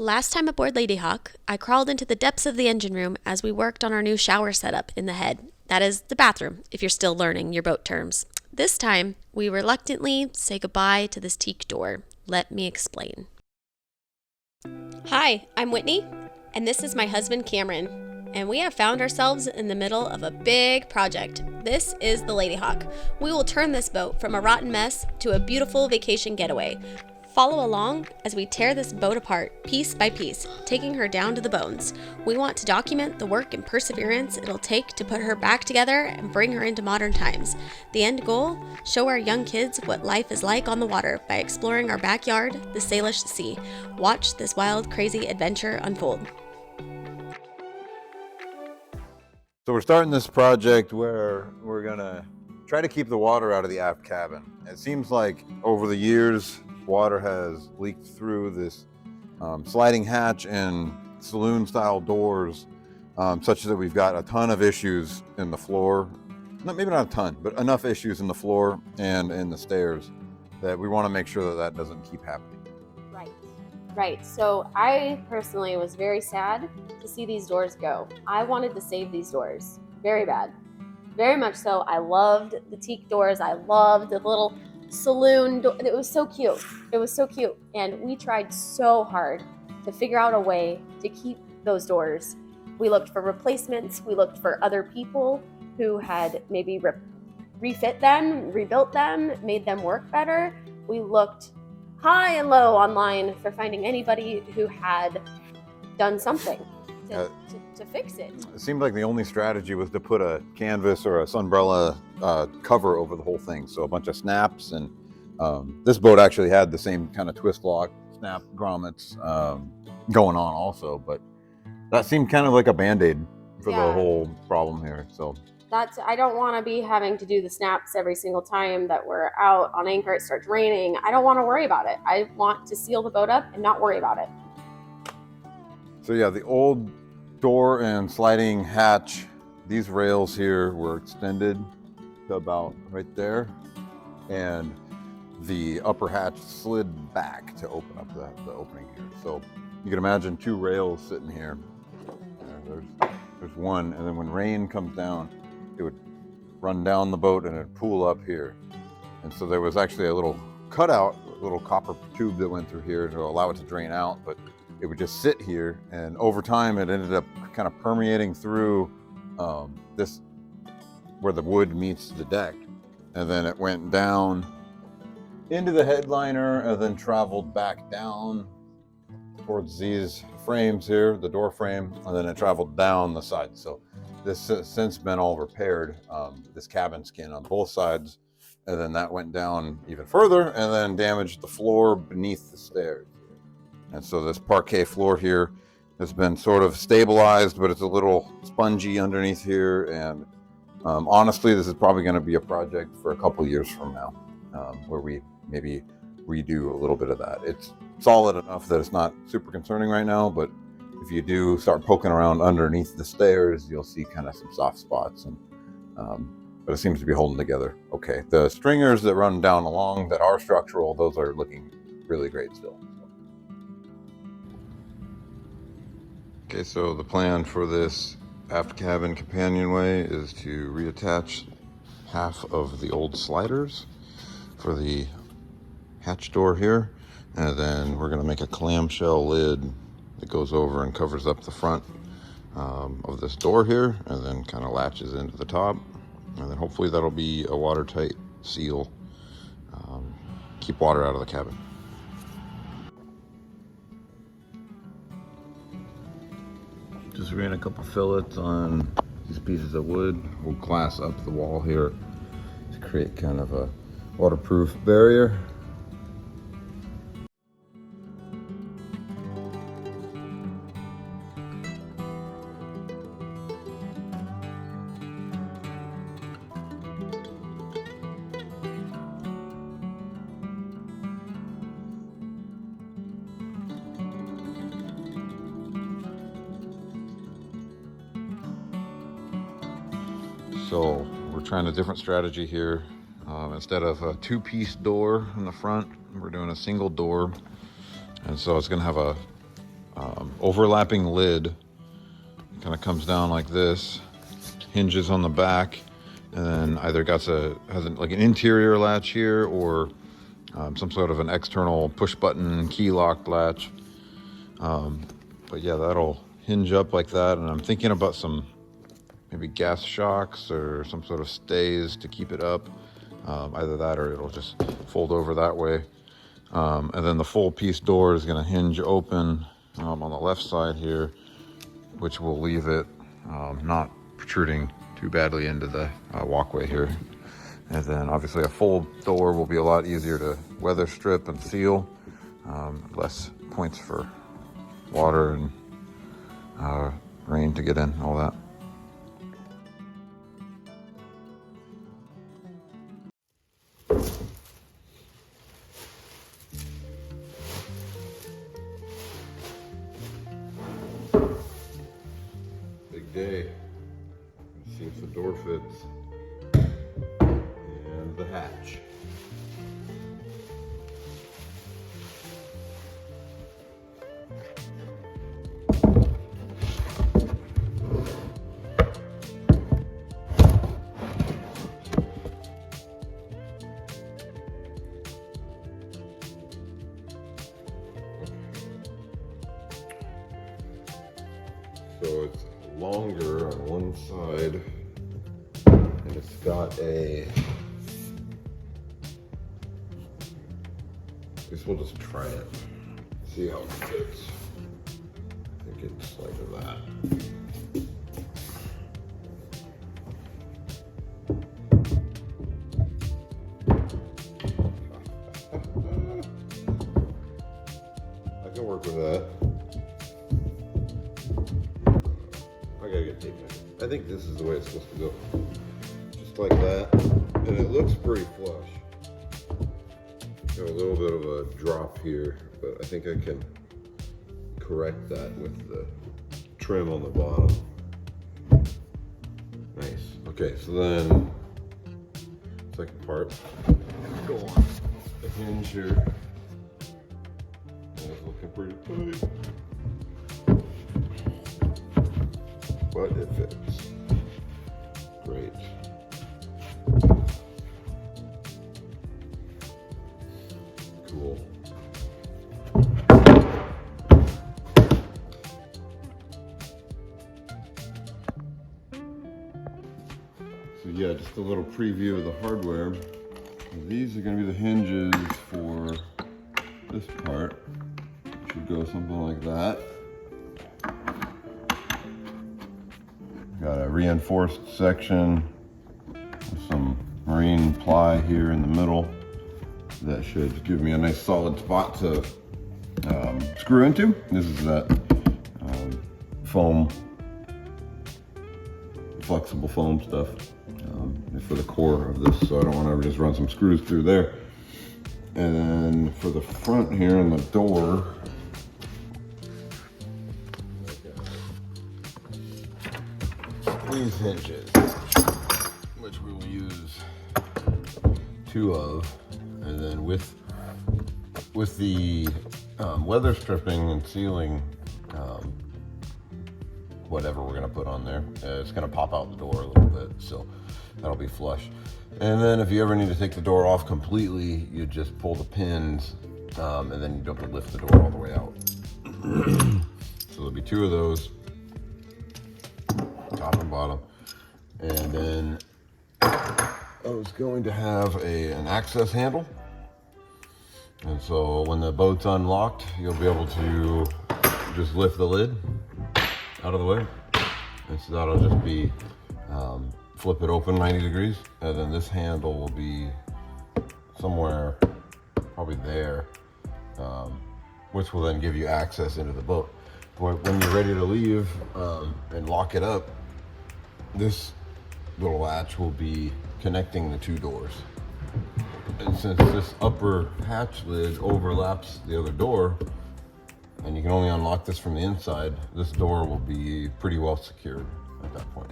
Last time aboard Ladyhawk, I crawled into the depths of the engine room as we worked on our new shower setup in the head. That is, the bathroom, if you're still learning your boat terms. This time, we reluctantly say goodbye to this teak door. Let me explain. Hi, I'm Whitney, and this is my husband Cameron. And we have found ourselves in the middle of a big project. This is the Ladyhawk. We will turn this boat from a rotten mess to a beautiful vacation getaway. Follow along as we tear this boat apart piece by piece, taking her down to the bones. We want to document the work and perseverance it'll take to put her back together and bring her into modern times. The end goal? Show our young kids what life is like on the water by exploring our backyard, the Salish Sea. Watch this wild, crazy adventure unfold. So we're starting this project where we're gonna try to keep the water out of the aft cabin. It seems like over the years, water has leaked through this sliding hatch and saloon style doors, such that we've got a ton of issues in the floor. Maybe not a ton, but enough issues in the floor and in the stairs that we want to make sure that that doesn't keep happening. Right. So I personally was very sad to see these doors go. I wanted to save these doors very bad, very much so. I loved the teak doors. I loved the little saloon door. It was so cute. And we tried so hard to figure out a way to keep those doors. We looked for replacements. We looked for other people who had maybe refit them, rebuilt them, made them work better. We looked high and low online for finding anybody who had done something to fix it. It seemed like the only strategy was to put a canvas or a sunbrella cover over the whole thing. So a bunch of snaps, and this boat actually had the same kind of twist lock, snap grommets going on also, but that seemed kind of like a band-aid for the whole problem here. So I don't want to be having to do the snaps every single time that we're out on anchor, it starts raining. I don't want to worry about it. I want to seal the boat up and not worry about it. So yeah, the old door and sliding hatch, these rails here were extended to about right there, and the upper hatch slid back to open up the opening here. So you can imagine two rails sitting here. There's one, and then when rain comes down, it would run down the boat and it'd pool up here. And so there was actually a little cutout, a little copper tube that went through here to allow it to drain out, but it would just sit here, and over time it ended up kind of permeating through this where the wood meets the deck, and then it went down into the headliner and then traveled back down towards these frames here, the door frame, and then it traveled down the side. So this has since been all repaired, this cabin skin on both sides, and then that went down even further and then damaged the floor beneath the stairs. And so this parquet floor here has been sort of stabilized, but it's a little spongy underneath here. And honestly, this is probably going to be a project for a couple years from now, where we maybe redo a little bit of that. It's solid enough that it's not super concerning right now, but if you do start poking around underneath the stairs, you'll see kind of some soft spots. And but it seems to be holding together okay. The stringers that run down along that are structural, those are looking really great still. Okay, so the plan for this aft cabin companionway is to reattach half of the old sliders for the hatch door here, and then we're going to make a clamshell lid that goes over and covers up the front of this door here, and then kind of latches into the top, and then hopefully that'll be a watertight seal, keep water out of the cabin. Just ran a couple fillets on these pieces of wood. We'll glass up the wall here to create kind of a waterproof barrier. So we're trying a different strategy here. Instead of a two-piece door in the front, we're doing a single door. And so it's gonna have a overlapping lid. It kind of comes down like this, hinges on the back, and then either has like an interior latch here or some sort of an external push button key lock latch. But yeah, that'll hinge up like that, and I'm thinking about some maybe gas shocks or some sort of stays to keep it up. Either that or it'll just fold over that way. And then the full piece door is going to hinge open on the left side here, which will leave it not protruding too badly into the walkway here. And then obviously a full door will be a lot easier to weather strip and seal. Less points for water and rain to get in, all that. Big day. Let's see if the door fits. And the hatch. So it's longer on one side, and it's got I guess we'll just try it, see how it fits. I think it's like that. I can work with that. I think this is the way it's supposed to go. Just like that. And it looks pretty flush. Got a little bit of a drop here, but I think I can correct that with the trim on the bottom. Nice. Okay, so then second part. Go on the hinge here. It's looking pretty tight. But it fits. Great. Cool. So yeah, just a little preview of the hardware. These are going to be the hinges for this part. Should go something like that. Got a reinforced section with some marine ply here in the middle. That should give me a nice solid spot to screw into. This is that foam, flexible foam stuff for the core of this, so I don't want to ever just run some screws through there. And then for the front here on the door, these hinges, which we will use 2 of, and then with the weather stripping and sealing, whatever we're gonna put on there, it's gonna pop out the door a little bit, so that'll be flush. And then if you ever need to take the door off completely, you just pull the pins, and then you don't have to lift the door all the way out. So there'll be 2 of those, top and bottom. And then I was going to have an access handle, and so when the boat's unlocked, you'll be able to just lift the lid out of the way, and so that'll just be flip it open 90 degrees, and then this handle will be somewhere probably there, which will then give you access into the boat. When you're ready to leave and lock it up, this little latch will be connecting the 2 doors. And since this upper hatch lid overlaps the other door, and you can only unlock this from the inside, this door will be pretty well secured at that point.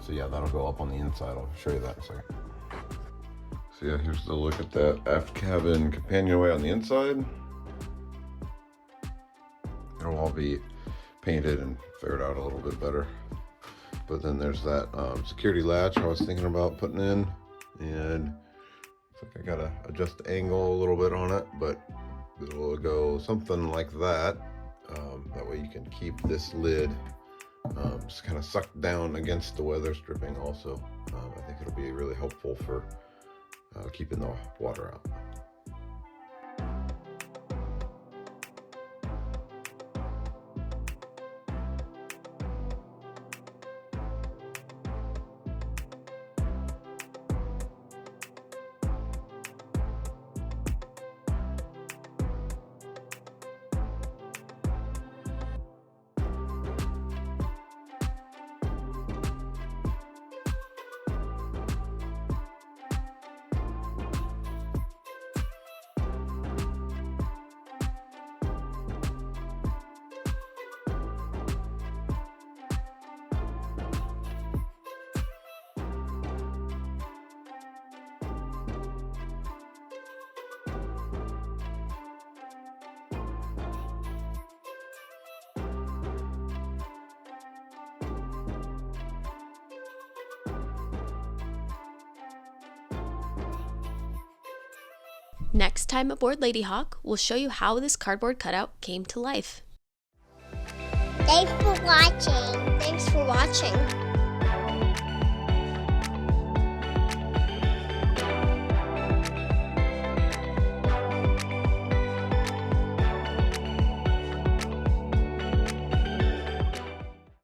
So yeah, that'll go up on the inside. I'll show you that in a second. So yeah, here's the look at that aft cabin companionway on the inside. It'll all be painted and figured out a little bit better. But then there's that security latch I was thinking about putting in, and I think I gotta adjust the angle a little bit on it, but it'll go something like that. That way you can keep this lid just kind of sucked down against the weather stripping also. I think it'll be really helpful for keeping the water out. Next time aboard Lady Hawk, we'll show you how this cardboard cutout came to life. Thanks for watching.